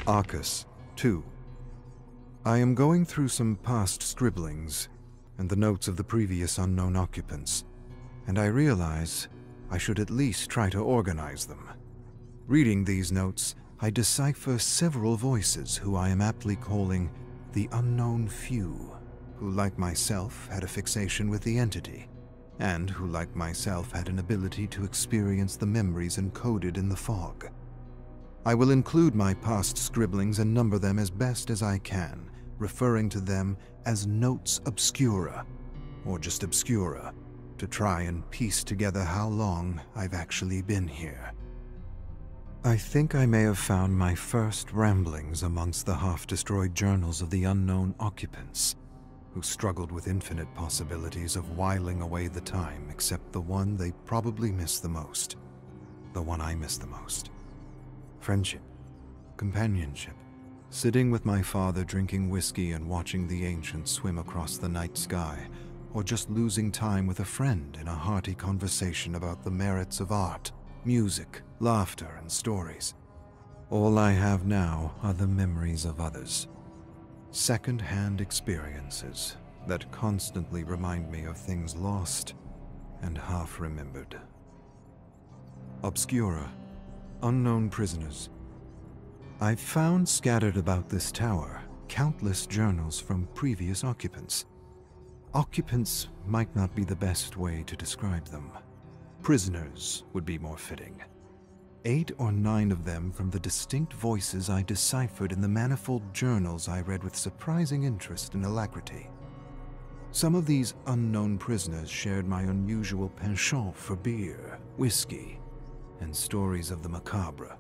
Arcus 2. I am going through some past scribblings and the notes of the previous unknown occupants, and I realize I should at least try to organize them. Reading these notes, I decipher several voices who I am aptly calling the unknown few, who like myself had a fixation with the entity, and who like myself had an ability to experience the memories encoded in the fog. I will include my past scribblings and number them as best as I can, referring to them as notes obscura, or just obscura, to try and piece together how long I've actually been here. I think I may have found my first ramblings amongst the half-destroyed journals of the unknown occupants, who struggled with infinite possibilities of whiling away the time except the one they probably miss the most, the one I miss the most. Friendship, companionship, sitting with my father drinking whiskey and watching the ancients swim across the night sky, or just losing time with a friend in a hearty conversation about the merits of art, music, laughter, and stories. All I have now are the memories of others. Second-hand experiences that constantly remind me of things lost and half-remembered. Obscura, unknown prisoners. I've found scattered about this tower countless journals from previous occupants. Occupants might not be the best way to describe them. Prisoners would be more fitting. 8 or 9 of them from the distinct voices I deciphered in the manifold journals I read with surprising interest and alacrity. Some of these unknown prisoners shared my unusual penchant for beer, whiskey, and stories of the macabre.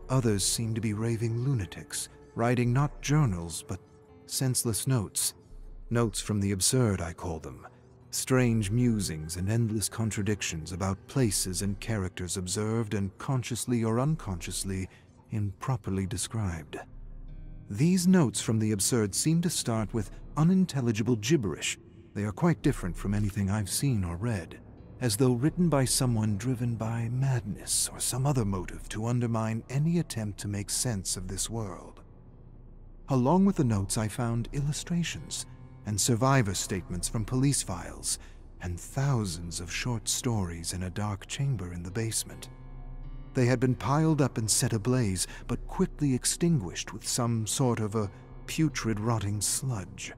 Others seemed to be raving lunatics, writing not journals but senseless notes. Notes from the absurd, I call them. Strange musings and endless contradictions about places and characters observed and consciously or unconsciously improperly described. These notes from the absurd seem to start with unintelligible gibberish. They are quite different from anything I've seen or read, as though written by someone driven by madness or some other motive to undermine any attempt to make sense of this world. Along with the notes, I found illustrations and survivor statements from police files, and thousands of short stories in a dark chamber in the basement. They had been piled up and set ablaze, but quickly extinguished with some sort of a putrid rotting sludge.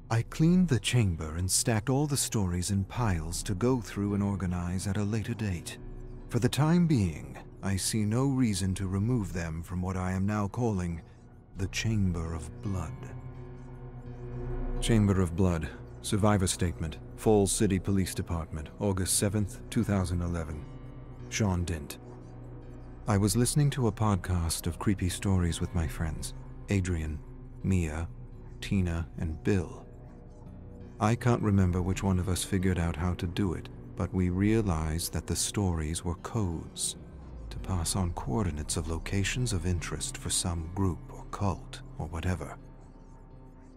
I cleaned the chamber and stacked all the stories in piles to go through and organize at a later date. For the time being, I see no reason to remove them from what I am now calling the Chamber of Blood. Chamber of Blood, Survivor Statement, Falls City Police Department, August 7th, 2011. Sean Dint. I was listening to a podcast of creepy stories with my friends, Adrian, Mia, Tina, and Bill. I can't remember which one of us figured out how to do it, but we realized that the stories were codes to pass on coordinates of locations of interest for some group or cult or whatever.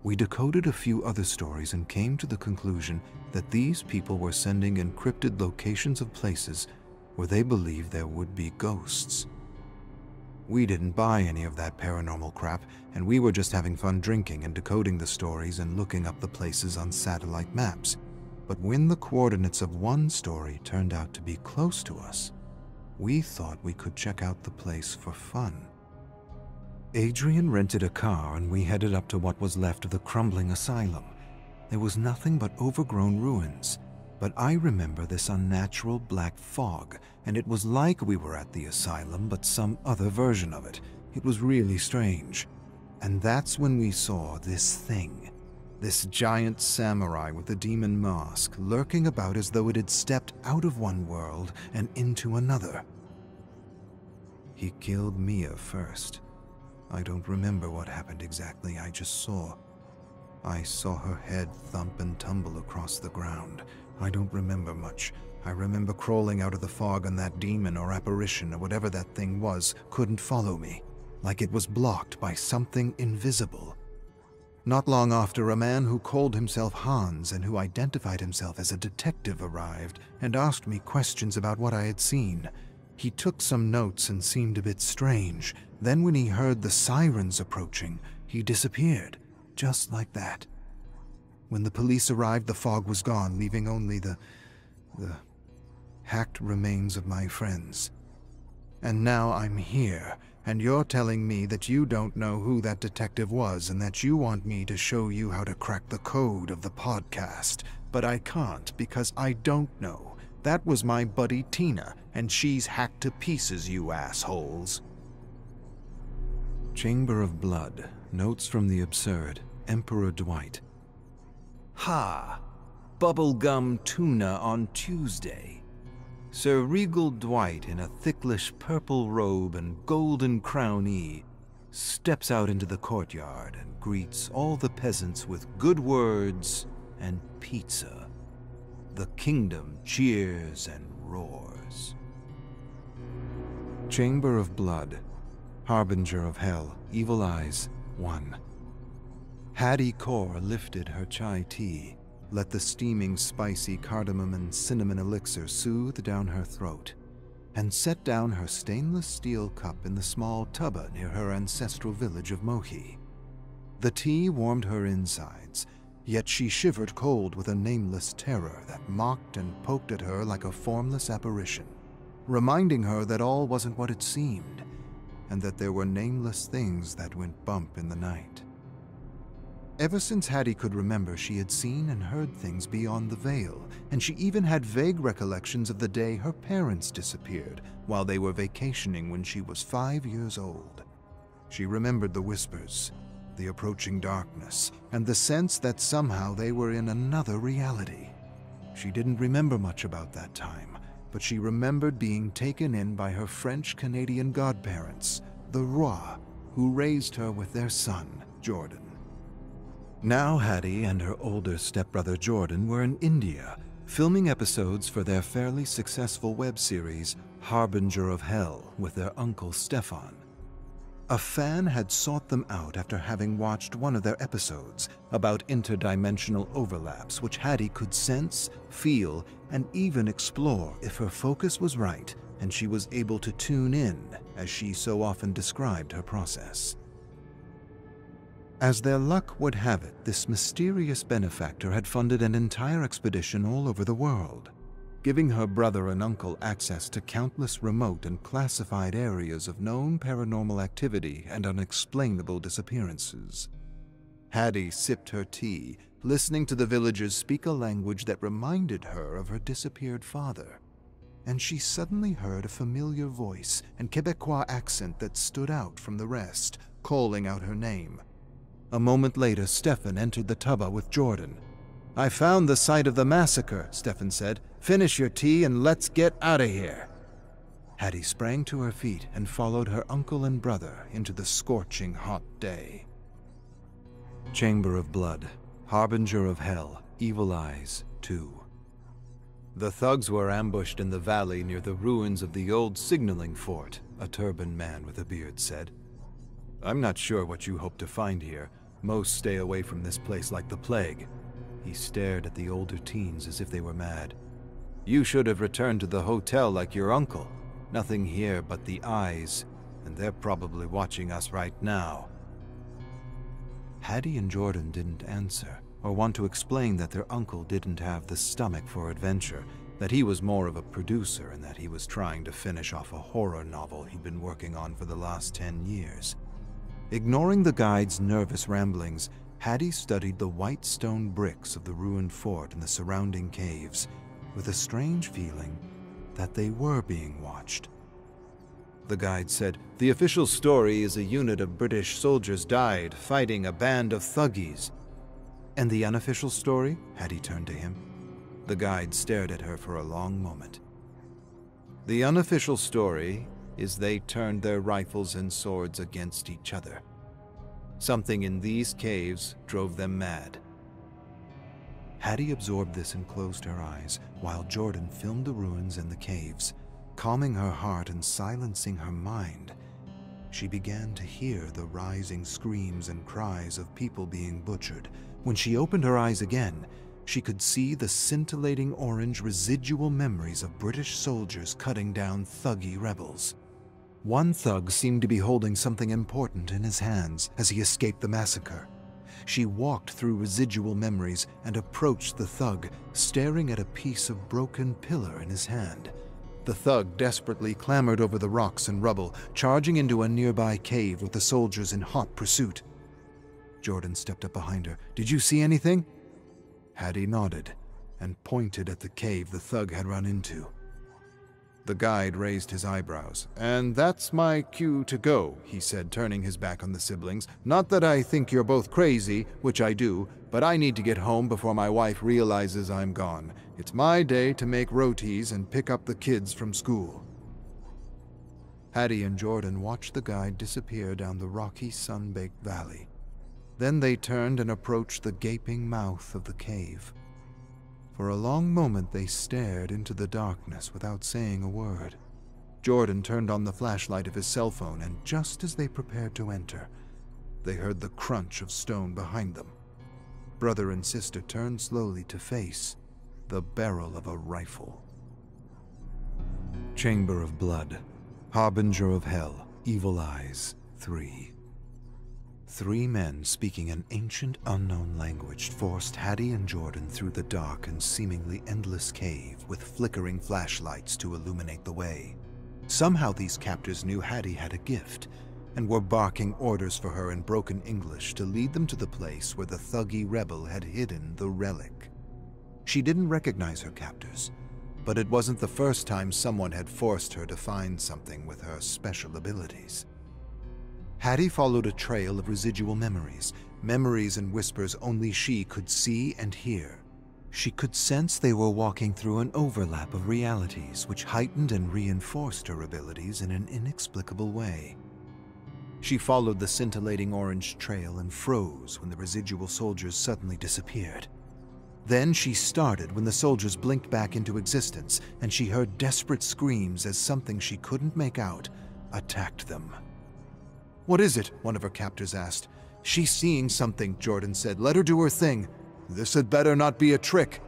We decoded a few other stories and came to the conclusion that these people were sending encrypted locations of places where they believed there would be ghosts. We didn't buy any of that paranormal crap, and we were just having fun drinking and decoding the stories and looking up the places on satellite maps. But when the coordinates of one story turned out to be close to us, we thought we could check out the place for fun. Adrian rented a car and we headed up to what was left of the crumbling asylum. There was nothing but overgrown ruins, but I remember this unnatural black fog, and it was like we were at the asylum, but some other version of it. It was really strange. And that's when we saw this thing. This giant samurai with a demon mask, lurking about as though it had stepped out of one world and into another. He killed Mia first. I don't remember what happened exactly, I just saw. I saw her head thump and tumble across the ground. I don't remember much. I remember crawling out of the fog, and that demon or apparition or whatever that thing was couldn't follow me, like it was blocked by something invisible. Not long after, a man who called himself Hans and who identified himself as a detective arrived and asked me questions about what I had seen. He took some notes and seemed a bit strange. Then when he heard the sirens approaching, he disappeared, just like that. When the police arrived, the fog was gone, leaving only the hacked remains of my friends. And now I'm here, and you're telling me that you don't know who that detective was and that you want me to show you how to crack the code of the podcast. But I can't because I don't know. That was my buddy Tina, and she's hacked to pieces, you assholes. Chamber of Blood. Notes from the Absurd. Emperor Dwight. Ha! Bubblegum tuna on Tuesday. Sir Regal Dwight, in a thicklish purple robe and golden crownee, steps out into the courtyard and greets all the peasants with good words and pizza. The kingdom cheers and roars. Chamber of Blood. Harbinger of Hell. Evil Eyes. 1. Hattie Kaur lifted her chai tea, let the steaming spicy cardamom and cinnamon elixir soothe down her throat, and set down her stainless steel cup in the small tubba near her ancestral village of Mohi. The tea warmed her insides, yet she shivered cold with a nameless terror that mocked and poked at her like a formless apparition, reminding her that all wasn't what it seemed, and that there were nameless things that went bump in the night. Ever since Hattie could remember, she had seen and heard things beyond the veil, and she even had vague recollections of the day her parents disappeared while they were vacationing when she was 5 years old. She remembered the whispers, the approaching darkness, and the sense that somehow they were in another reality. She didn't remember much about that time, but she remembered being taken in by her French-Canadian godparents, the Rois, who raised her with their son, Jordan. Now Hattie and her older stepbrother Jordan were in India, filming episodes for their fairly successful web series, Harbinger of Hell, with their uncle Stefan. A fan had sought them out after having watched one of their episodes about interdimensional overlaps which Hattie could sense, feel, and even explore if her focus was right and she was able to tune in, as she so often described her process. As their luck would have it, this mysterious benefactor had funded an entire expedition all over the world, giving her brother and uncle access to countless remote and classified areas of known paranormal activity and unexplainable disappearances. Hattie sipped her tea, listening to the villagers speak a language that reminded her of her disappeared father, and she suddenly heard a familiar voice and Quebecois accent that stood out from the rest, calling out her name. A moment later, Stefan entered the tubba with Jordan. "I found the site of the massacre," Stefan said. "Finish your tea and let's get out of here." Hattie sprang to her feet and followed her uncle and brother into the scorching hot day. Chamber of Blood. Harbinger of Hell. Evil Eyes. 2. The thugs were ambushed in the valley near the ruins of the old signaling fort, a turbaned man with a beard said. "I'm not sure what you hope to find here. Most stay away from this place like the plague." He stared at the older teens as if they were mad. "You should have returned to the hotel like your uncle. Nothing here but the eyes, and they're probably watching us right now." Hattie and Jordan didn't answer, or want to explain that their uncle didn't have the stomach for adventure, that he was more of a producer and that he was trying to finish off a horror novel he'd been working on for the last 10 years. Ignoring the guide's nervous ramblings, Hattie studied the white stone bricks of the ruined fort and the surrounding caves, with a strange feeling that they were being watched. The guide said, "The official story is a unit of British soldiers died fighting a band of thuggies." "And the unofficial story?" Hattie turned to him. The guide stared at her for a long moment. "The unofficial story is they turned their rifles and swords against each other. Something in these caves drove them mad." Hattie absorbed this and closed her eyes, while Jordan filmed the ruins and the caves, calming her heart and silencing her mind. She began to hear the rising screams and cries of people being butchered. When she opened her eyes again, she could see the scintillating orange residual memories of British soldiers cutting down thuggy rebels. One thug seemed to be holding something important in his hands as he escaped the massacre. She walked through residual memories and approached the thug, staring at a piece of broken pillar in his hand. The thug desperately clambered over the rocks and rubble, charging into a nearby cave with the soldiers in hot pursuit. Jordan stepped up behind her. "Did you see anything?" Hattie nodded and pointed at the cave the thug had run into. The guide raised his eyebrows. "And that's my cue to go," he said, turning his back on the siblings. "Not that I think you're both crazy, which I do, but I need to get home before my wife realizes I'm gone. It's my day to make rotis and pick up the kids from school." Hattie and Jordan watched the guide disappear down the rocky, sun-baked valley. Then they turned and approached the gaping mouth of the cave. For a long moment they stared into the darkness without saying a word. Jordan turned on the flashlight of his cell phone, and just as they prepared to enter, they heard the crunch of stone behind them. Brother and sister turned slowly to face the barrel of a rifle. Chamber of Blood, Harbinger of Hell, Evil Eyes, 3. Three men speaking an ancient unknown language forced Hattie and Jordan through the dark and seemingly endless cave with flickering flashlights to illuminate the way. Somehow these captors knew Hattie had a gift and were barking orders for her in broken English to lead them to the place where the thuggy rebel had hidden the relic. She didn't recognize her captors, but it wasn't the first time someone had forced her to find something with her special abilities. Hattie followed a trail of residual memories, memories and whispers only she could see and hear. She could sense they were walking through an overlap of realities which heightened and reinforced her abilities in an inexplicable way. She followed the scintillating orange trail and froze when the residual soldiers suddenly disappeared. Then she started when the soldiers blinked back into existence, and she heard desperate screams as something she couldn't make out attacked them. "What is it?" one of her captors asked. "She's seeing something," Jordan said. "Let her do her thing." "This had better not be a trick."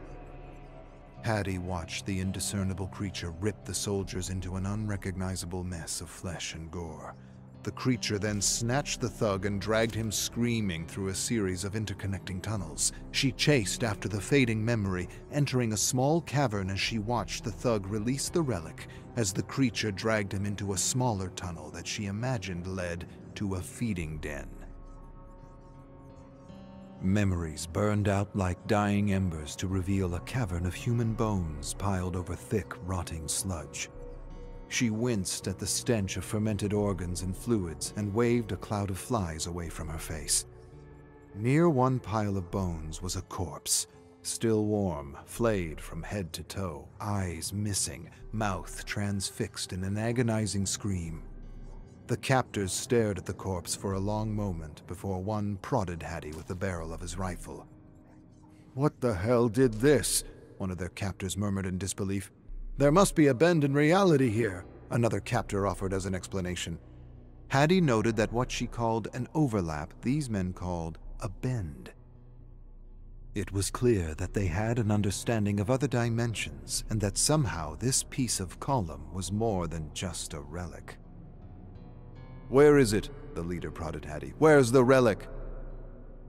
Hattie watched the indiscernible creature rip the soldiers into an unrecognizable mess of flesh and gore. The creature then snatched the thug and dragged him screaming through a series of interconnecting tunnels. She chased after the fading memory, entering a small cavern as she watched the thug release the relic as the creature dragged him into a smaller tunnel that she imagined led to a feeding den. Memories burned out like dying embers to reveal a cavern of human bones piled over thick, rotting sludge. She winced at the stench of fermented organs and fluids and waved a cloud of flies away from her face. Near one pile of bones was a corpse, still warm, flayed from head to toe, eyes missing, mouth transfixed in an agonizing scream. The captors stared at the corpse for a long moment before one prodded Hattie with the barrel of his rifle. "What the hell did this?" one of their captors murmured in disbelief. "There must be a bend in reality here," another captor offered as an explanation. Hattie noted that what she called an overlap, these men called a bend. It was clear that they had an understanding of other dimensions and that somehow this piece of column was more than just a relic. "Where is it?" the leader prodded Hattie. "Where's the relic?"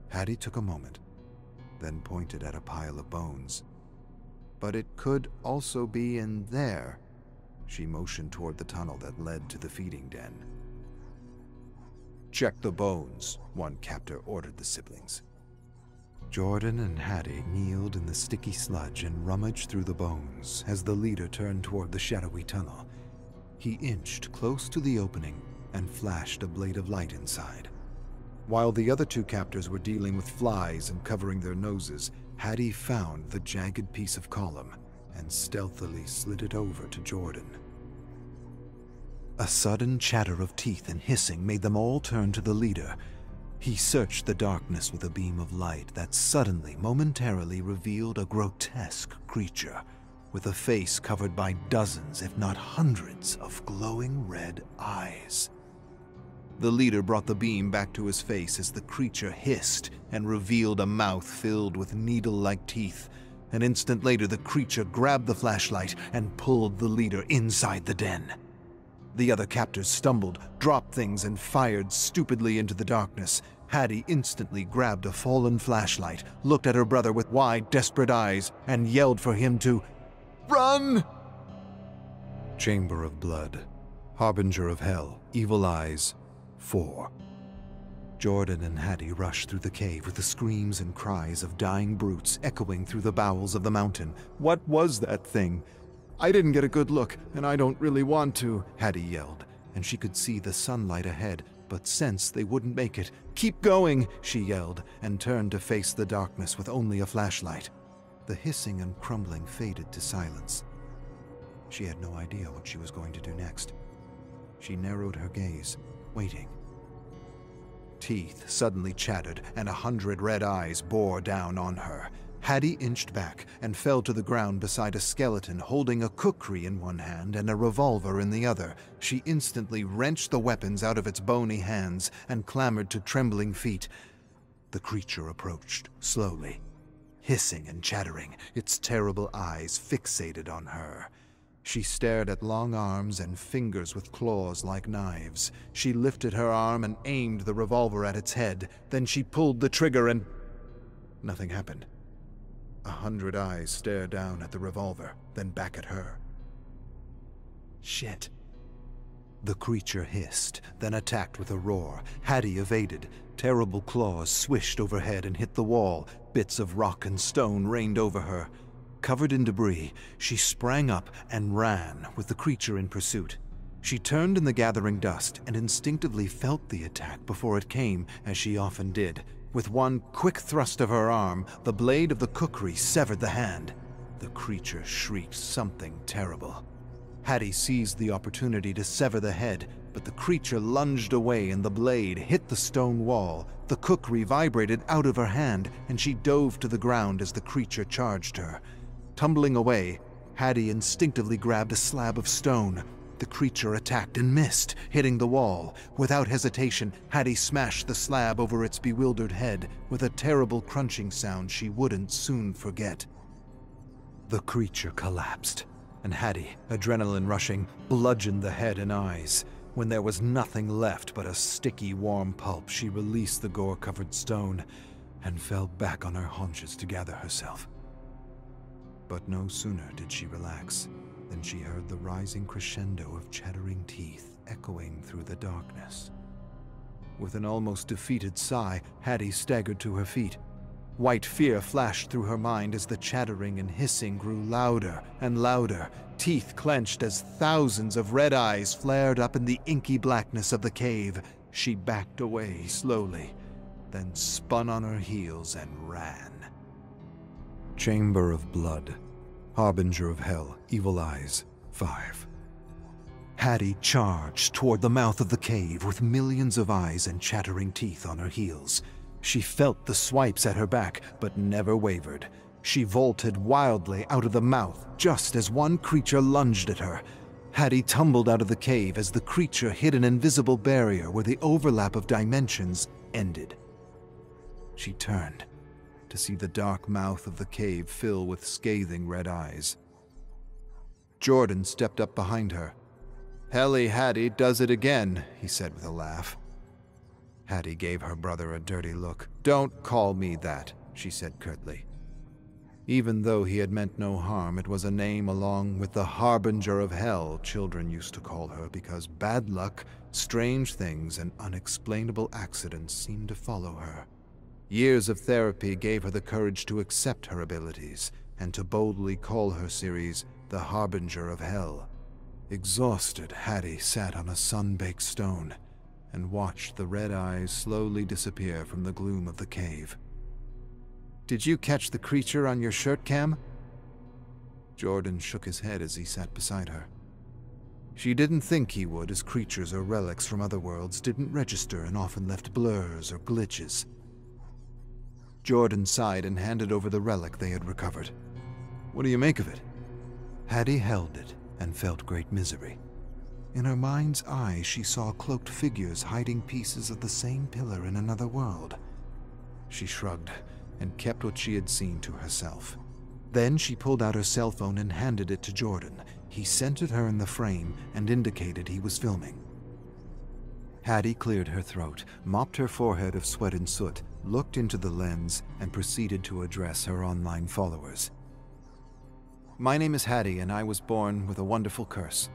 Hattie took a moment, then pointed at a pile of bones. "But it could also be in there." She motioned toward the tunnel that led to the feeding den. "Check the bones," one captor ordered the siblings. Jordan and Hattie kneeled in the sticky sludge and rummaged through the bones as the leader turned toward the shadowy tunnel. He inched close to the opening and flashed a blade of light inside. While the other two captors were dealing with flies and covering their noses, Hattie found the jagged piece of column and stealthily slid it over to Jordan. A sudden chatter of teeth and hissing made them all turn to the leader. He searched the darkness with a beam of light that suddenly, momentarily revealed a grotesque creature with a face covered by dozens, if not hundreds, of glowing red eyes. The leader brought the beam back to his face as the creature hissed and revealed a mouth filled with needle-like teeth, An instant later, the creature grabbed the flashlight and pulled the leader inside the den. The other captors stumbled, dropped things, and fired stupidly into the darkness. Hattie instantly grabbed a fallen flashlight, looked at her brother with wide, desperate eyes, and yelled for him to run! Chamber of Blood, Harbinger of Hell, Evil Eyes, 4. Jordan and Hattie rushed through the cave with the screams and cries of dying brutes echoing through the bowels of the mountain. What was that thing? I didn't get a good look, and I don't really want to, Hattie yelled, and she could see the sunlight ahead, but sensed they wouldn't make it. Keep going, she yelled, and turned to face the darkness with only a flashlight. The hissing and crumbling faded to silence. She had no idea what she was going to do next. She narrowed her gaze, waiting. Teeth suddenly chattered, and 100 red eyes bore down on her. Hattie inched back and fell to the ground beside a skeleton holding a kukri in one hand and a revolver in the other. She instantly wrenched the weapons out of its bony hands and clambered to trembling feet. The creature approached, slowly, hissing and chattering, its terrible eyes fixated on her. She stared at long arms and fingers with claws like knives. She lifted her arm and aimed the revolver at its head. Then she pulled the trigger and nothing happened. 100 eyes stared down at the revolver, then back at her. Shit. The creature hissed, then attacked with a roar. Hattie evaded. Terrible claws swished overhead and hit the wall. Bits of rock and stone rained over her. Covered in debris, she sprang up and ran, with the creature in pursuit. She turned in the gathering dust and instinctively felt the attack before it came, as she often did. With one quick thrust of her arm, the blade of the kukri severed the hand. The creature shrieked something terrible. Hattie seized the opportunity to sever the head, but the creature lunged away and the blade hit the stone wall. The kukri vibrated out of her hand, and she dove to the ground as the creature charged her. Tumbling away, Hattie instinctively grabbed a slab of stone. The creature attacked and missed, hitting the wall. Without hesitation, Hattie smashed the slab over its bewildered head with a terrible crunching sound she wouldn't soon forget. The creature collapsed, and Hattie, adrenaline rushing, bludgeoned the head and eyes. When there was nothing left but a sticky, warm pulp, she released the gore-covered stone and fell back on her haunches to gather herself. But no sooner did she relax than she heard the rising crescendo of chattering teeth echoing through the darkness. With an almost defeated sigh, Hattie staggered to her feet. White fear flashed through her mind as the chattering and hissing grew louder and louder. Teeth clenched as thousands of red eyes flared up in the inky blackness of the cave. She backed away slowly, then spun on her heels and ran. Chamber of Blood, Harbinger of Hell, Evil Eyes, 5. Hattie charged toward the mouth of the cave with millions of eyes and chattering teeth on her heels. She felt the swipes at her back, but never wavered. She vaulted wildly out of the mouth just as one creature lunged at her. Hattie tumbled out of the cave as the creature hit an invisible barrier where the overlap of dimensions ended. She turned to see the dark mouth of the cave fill with scathing red eyes. Jordan stepped up behind her. "Helly Hattie does it again," he said with a laugh. Hattie gave her brother a dirty look. "Don't call me that," she said curtly. Even though he had meant no harm, it was a name along with the Harbinger of Hell children used to call her because bad luck, strange things, and unexplainable accidents seemed to follow her. Years of therapy gave her the courage to accept her abilities and to boldly call her series the Harbinger of Hell. Exhausted, Hattie sat on a sun-baked stone and watched the red eyes slowly disappear from the gloom of the cave. "Did you catch the creature on your shirt cam?" Jordan shook his head as he sat beside her. She didn't think he would, as creatures or relics from other worlds didn't register and often left blurs or glitches. Jordan sighed and handed over the relic they had recovered. "What do you make of it?" Hattie held it and felt great misery. In her mind's eye, she saw cloaked figures hiding pieces of the same pillar in another world. She shrugged and kept what she had seen to herself. Then she pulled out her cell phone and handed it to Jordan. He centered her in the frame and indicated he was filming. Hattie cleared her throat, mopped her forehead of sweat and soot, looked into the lens, and proceeded to address her online followers. My name is Hattie, and I was born with a wonderful curse.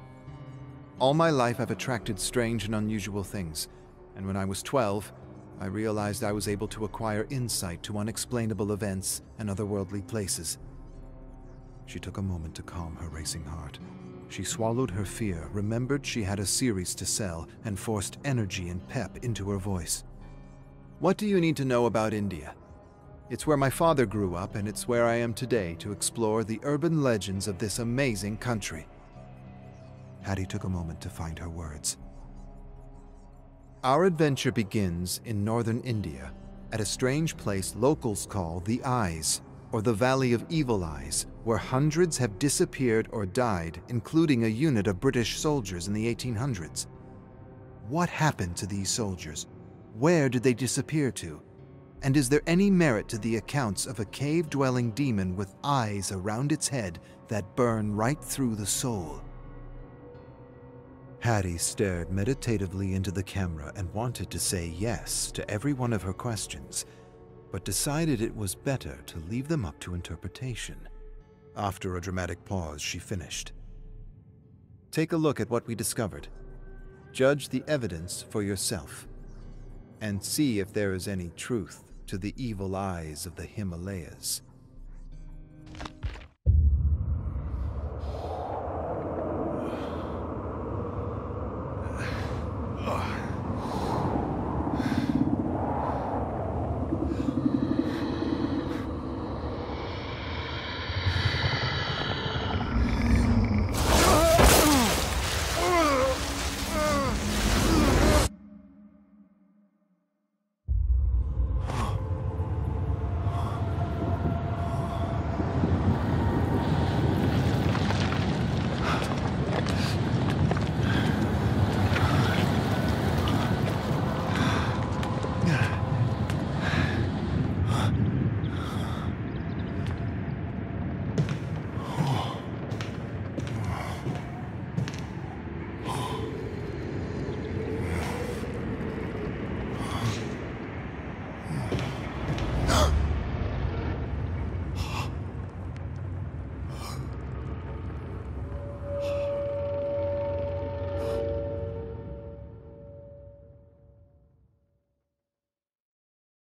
All my life I've attracted strange and unusual things, and when I was 12, I realized I was able to acquire insight to unexplainable events and otherworldly places. She took a moment to calm her racing heart. She swallowed her fear, remembered she had a series to sell, and forced energy and pep into her voice. What do you need to know about India? It's where my father grew up, and it's where I am today to explore the urban legends of this amazing country. Hattie took a moment to find her words. Our adventure begins in northern India, at a strange place locals call the Eyes, or the Valley of Evil Eyes, where hundreds have disappeared or died, including a unit of British soldiers in the 1800s. What happened to these soldiers? Where did they disappear to? And is there any merit to the accounts of a cave-dwelling demon with eyes around its head that burn right through the soul? Hattie stared meditatively into the camera and wanted to say yes to every one of her questions, but decided it was better to leave them up to interpretation. After a dramatic pause, she finished. Take a look at what we discovered. Judge the evidence for yourself, and see if there is any truth to the evil eyes of the Himalayas.